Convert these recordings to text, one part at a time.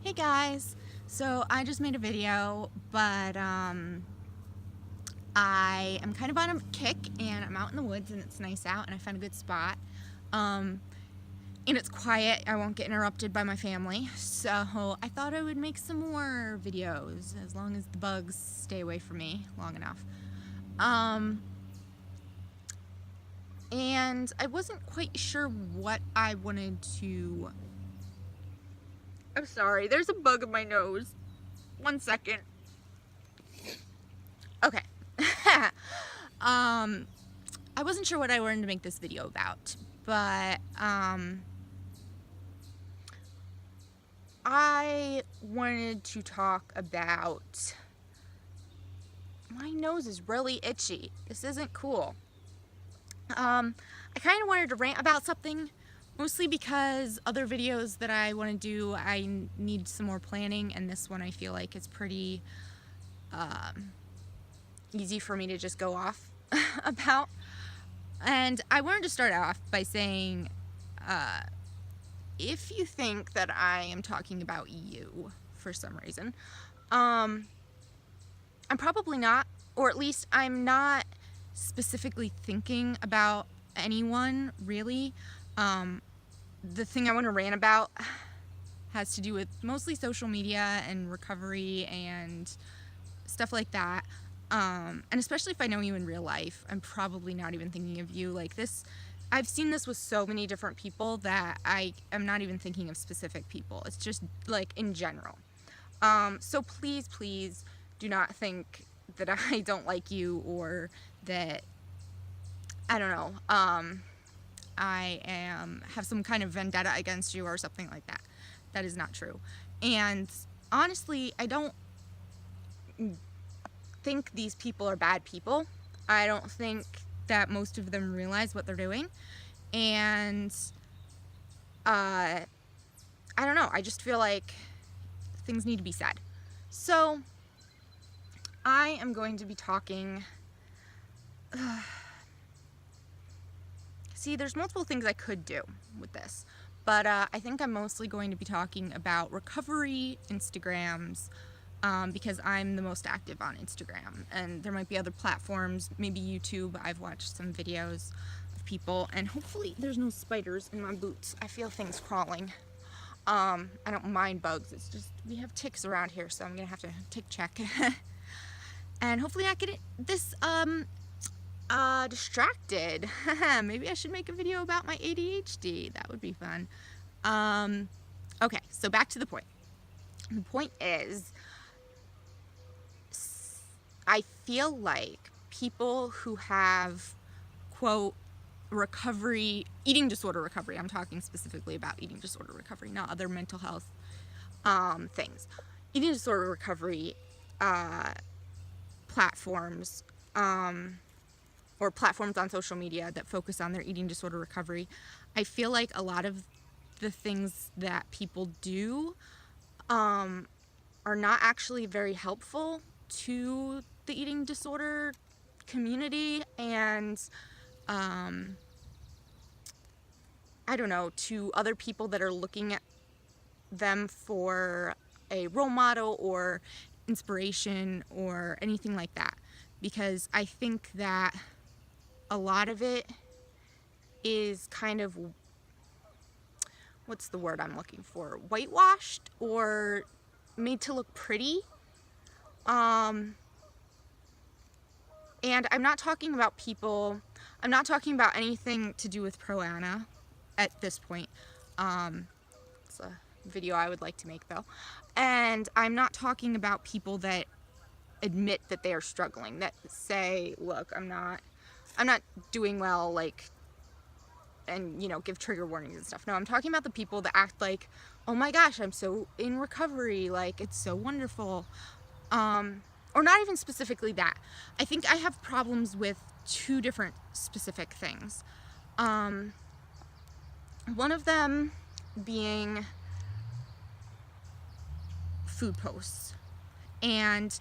Hey guys, so I just made a video, but I am kind of on a kick and I'm out in the woods and it's nice out and I found a good spot. Um, and it's quiet, I won't get interrupted by my family, so I thought I would make some more videos as long as the bugs stay away from me long enough. And I wasn't quite sure what I wanted to... I'm sorry, there's a bug in my nose. 1 second. Okay. I wasn't sure what I wanted to make this video about, but I wanted to talk about... My nose is really itchy. This isn't cool. I kind of wanted to rant about something, mostly because other videos that I want to do, I need some more planning, and this one I feel like is pretty easy for me to just go off about. And I wanted to start off by saying, if you think that I am talking about you for some reason, I'm probably not, or at least I'm not specifically thinking about anyone, really. The thing I want to rant about has to do with mostly social media and recovery and stuff like that. And especially if I know you in real life, I'm probably not even thinking of you like this. I've seen this with so many different people that I am not even thinking of specific people. It's just like in general. So please do not think that I don't like you or that, I don't know, I have some kind of vendetta against you or something like that. That is not true. And honestly, I don't think these people are bad people. I don't think that most of them realize what they're doing. And I don't know, I just feel like things need to be said. So I am going to be talking... See, there's multiple things I could do with this, but I think I'm mostly going to be talking about recovery Instagrams, because I'm the most active on Instagram, and there might be other platforms, maybe YouTube. I've watched some videos of people, and hopefully there's no spiders in my boots. I feel things crawling. I don't mind bugs, it's just we have ticks around here, so I'm gonna have to tick check. And hopefully not get this distracted. Maybe I should make a video about my ADHD. That would be fun. Okay, so back to the point. The point is, I feel like people who have, quote, recovery, eating disorder recovery, I'm talking specifically about eating disorder recovery, not other mental health things. Eating disorder recovery platforms, or platforms on social media that focus on their eating disorder recovery, I feel like a lot of the things that people do are not actually very helpful to the eating disorder community and I don't know, to other people that are looking at them for a role model or inspiration or anything like that, because I think that a lot of it is kind of, what's the word I'm looking for, whitewashed or made to look pretty. And I'm not talking about people, I'm not talking about anything to do with Pro-Ana at this point. It's a video I would like to make though. And I'm not talking about people that admit that they are struggling, that say, look, I'm not doing well, like, and, you know, give trigger warnings and stuff. No, I'm talking about the people that act like, oh my gosh, I'm so in recovery, like, it's so wonderful. Or not even specifically that. I think I have problems with two different specific things. One of them being food posts. And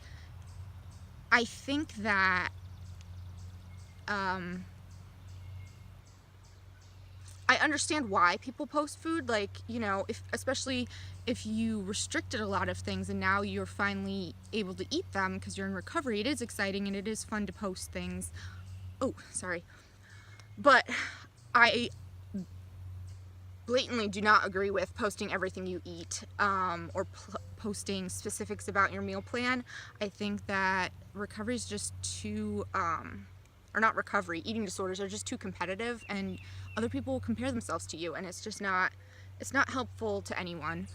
I think that I I understand why people post food, like, you know, especially if you restricted a lot of things and now you're finally able to eat them because you're in recovery. It is exciting and it is fun to post things. Oh, sorry. But I blatantly do not agree with posting everything you eat, or posting specifics about your meal plan. I think that recovery is just too, or not recovery, eating disorders are just too competitive, and other people will compare themselves to you, and it's not helpful to anyone.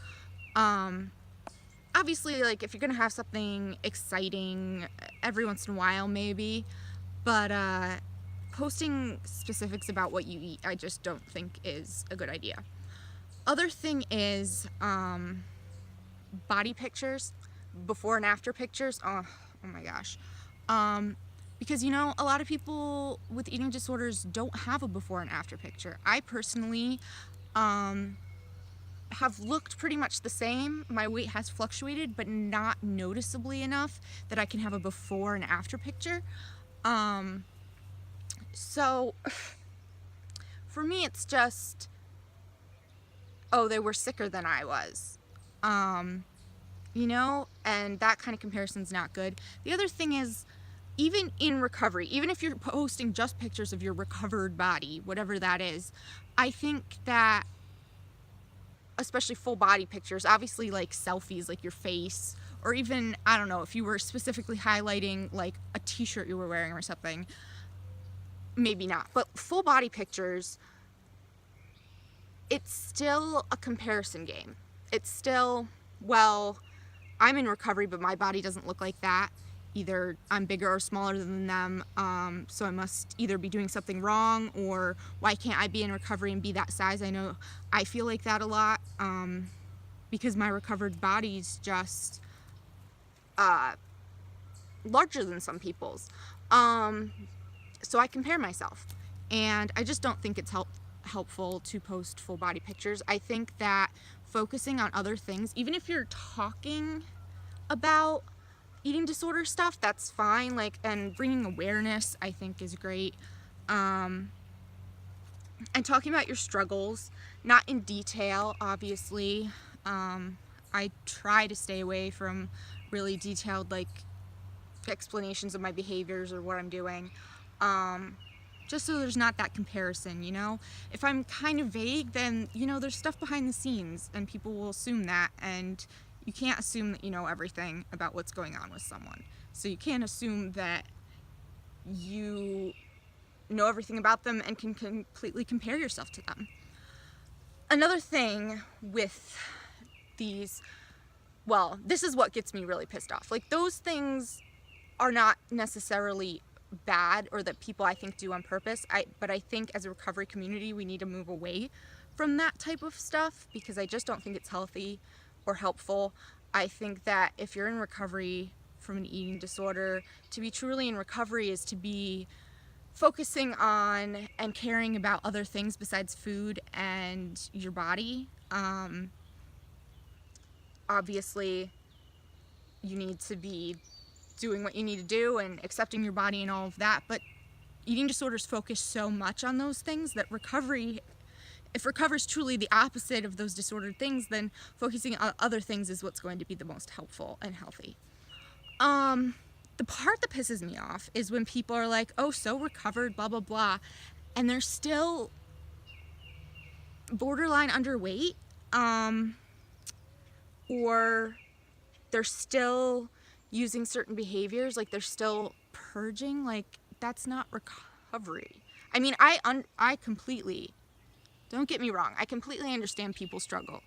Obviously, like, if you're gonna have something exciting every once in a while, maybe, but posting specifics about what you eat, I just don't think is a good idea. Other thing is body pictures, before and after pictures. Oh my gosh. Because, you know, a lot of people with eating disorders don't have a before and after picture. I personally have looked pretty much the same. My weight has fluctuated, but not noticeably enough that I can have a before and after picture. So for me, it's just, oh, they were sicker than I was. You know, and that kind of comparison's not good. The other thing is, even in recovery, even if you're posting just pictures of your recovered body, whatever that is, I think that, especially full body pictures, obviously like selfies, like your face, or even, I don't know, if you were specifically highlighting like a t-shirt you were wearing or something, maybe not, but full body pictures, it's still a comparison game. It's still, well, I'm in recovery, but my body doesn't look like that. Either I'm bigger or smaller than them, so I must either be doing something wrong, or why can't I be in recovery and be that size? I know I feel like that a lot, because my recovered body's just larger than some people's. So I compare myself, and I just don't think it's helpful to post full body pictures. I think that focusing on other things, even if you're talking about eating disorder stuff, that's fine, like, and bringing awareness, I think, is great. And talking about your struggles, not in detail, obviously. I try to stay away from really detailed, like, explanations of my behaviors or what I'm doing, just so there's not that comparison, you know? If I'm kind of vague, then, you know, there's stuff behind the scenes, and people will assume that, and you can't assume that you know everything about what's going on with someone. So you can't assume that you know everything about them and can completely compare yourself to them. Another thing with these, well, this is what gets me really pissed off. Like, those things are not necessarily bad, or that people, I think, do on purpose. But I think as a recovery community, we need to move away from that type of stuff, because I just don't think it's healthy or helpful. I think that if you're in recovery from an eating disorder, to be truly in recovery is to be focusing on and caring about other things besides food and your body. Obviously, you need to be doing what you need to do and accepting your body and all of that, but eating disorders focus so much on those things that recovery, if recovery is truly the opposite of those disordered things, then focusing on other things is what's going to be the most helpful and healthy. The part that pisses me off is when people are like, oh, so recovered, blah, blah, blah, and they're still borderline underweight, or they're still using certain behaviors, like they're still purging. Like, that's not recovery. I mean, I completely, don't get me wrong, I completely understand people struggle.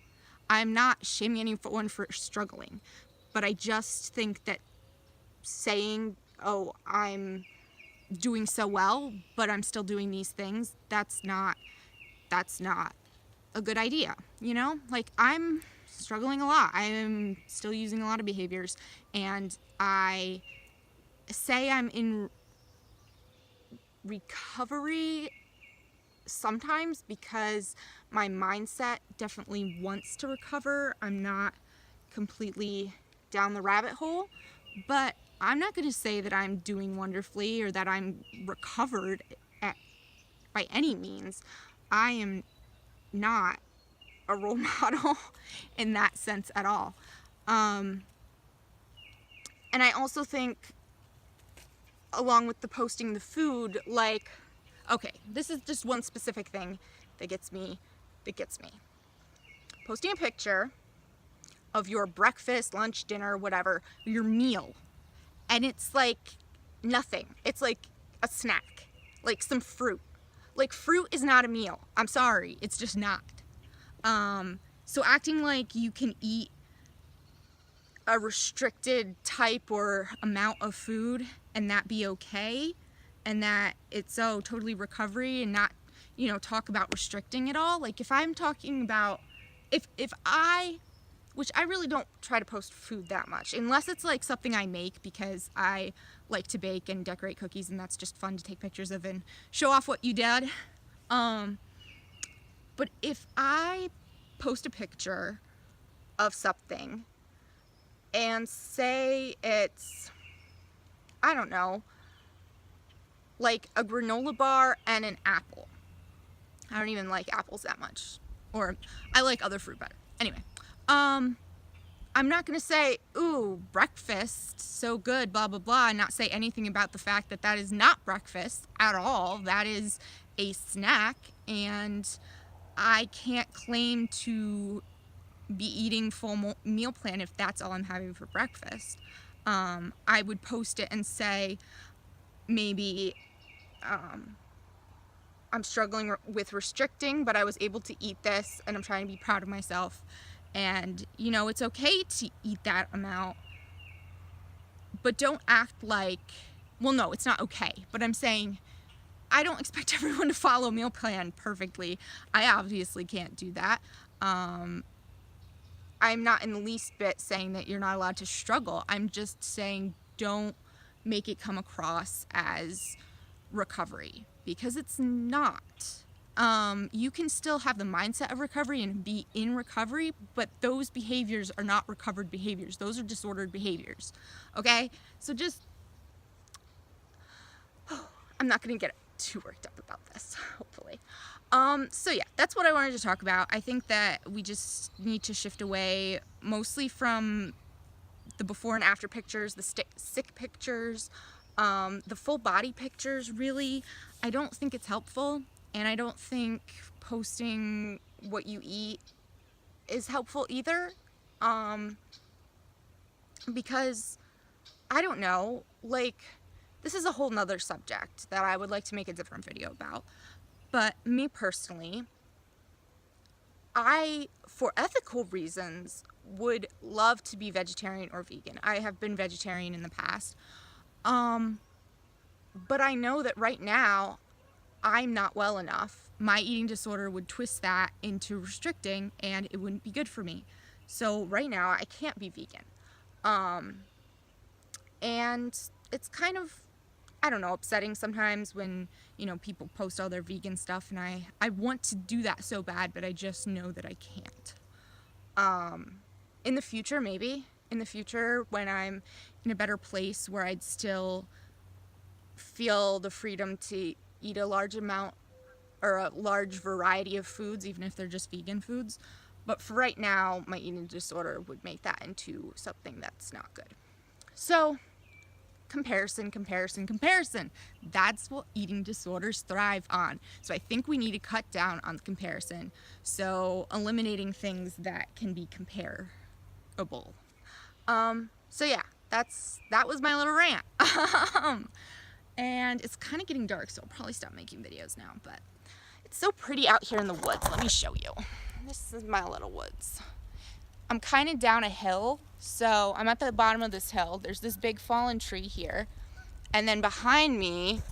I'm not shaming anyone for struggling, but I just think that saying, oh, I'm doing so well, but I'm still doing these things, that's not a good idea, you know? Like, I'm struggling a lot. I'm still using a lot of behaviors, and I say I'm in recovery sometimes because my mindset definitely wants to recover. I'm not completely down the rabbit hole, but I'm not going to say that I'm doing wonderfully or that I'm recovered by any means. I am not a role model in that sense at all. And I also think, along with the posting the food, like, okay, this is just one specific thing that gets me. Posting a picture of your breakfast, lunch, dinner, whatever, your meal, and it's like nothing. It's like a snack, like some fruit. Like, fruit is not a meal. I'm sorry, it's just not. So acting like you can eat a restricted type or amount of food and that be okay, and that it's totally recovery, and not, talk about restricting it all. Like, if I'm talking about, if I, which I really don't try to post food that much, unless it's like something I make because I like to bake and decorate cookies, and that's just fun to take pictures of and show off what you did. But if I post a picture of something and say it's, I don't know, like a granola bar and an apple. I don't even like apples that much. Or I like other fruit better. Anyway, I'm not going to say, ooh, breakfast, so good, blah, blah, blah, and not say anything about the fact that that is not breakfast at all. That is a snack, and I can't claim to be eating full meal plan if that's all I'm having for breakfast. I would post it and say, maybe I'm struggling with restricting, but I was able to eat this, and I'm trying to be proud of myself. And, it's okay to eat that amount, but don't act like, well, no, it's not okay. But I'm saying, I don't expect everyone to follow a meal plan perfectly. I obviously can't do that. I'm not in the least bit saying that you're not allowed to struggle. I'm just saying, don't make it come across as recovery, because it's not. You can still have the mindset of recovery and be in recovery, but those behaviors are not recovered behaviors. Those are disordered behaviors. Okay? So just, I'm not going to get too worked up about this, hopefully. So yeah, that's what I wanted to talk about. I think that we just need to shift away mostly from the before and after pictures, the sick pictures, the full body pictures. Really, I don't think it's helpful, and I don't think posting what you eat is helpful either, because, I don't know, like, this is a whole nother subject that I would like to make a different video about. But me personally, I, for ethical reasons, would love to be vegetarian or vegan. I have been vegetarian in the past. But I know that right now, I'm not well enough. My eating disorder would twist that into restricting, and it wouldn't be good for me. So right now, I can't be vegan. And it's kind of, I don't know, upsetting sometimes when, people post all their vegan stuff, and I want to do that so bad, but I just know that I can't. In the future, maybe. In the future, when I'm in a better place where I'd still feel the freedom to eat a large amount or a large variety of foods, even if they're just vegan foods. But for right now, my eating disorder would make that into something that's not good. So, comparison. That's what eating disorders thrive on. So I think we need to cut down on the comparison. So eliminating things that can be comparable. So yeah, that was my little rant. And it's kind of getting dark, so I'll probably stop making videos now, but it's so pretty out here in the woods. Let me show you. This is my little woods. I'm kind of down a hill, so I'm at the bottom of this hill. There's this big fallen tree here, and then behind me,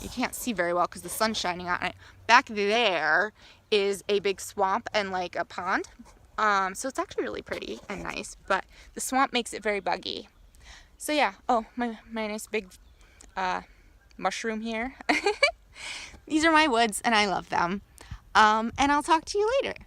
you can't see very well because the sun's shining on it. Back there is a big swamp and like a pond. So it's actually really pretty and nice, but the swamp makes it very buggy. So yeah, oh, my nice big mushroom here. These are my woods, and I love them. And I'll talk to you later.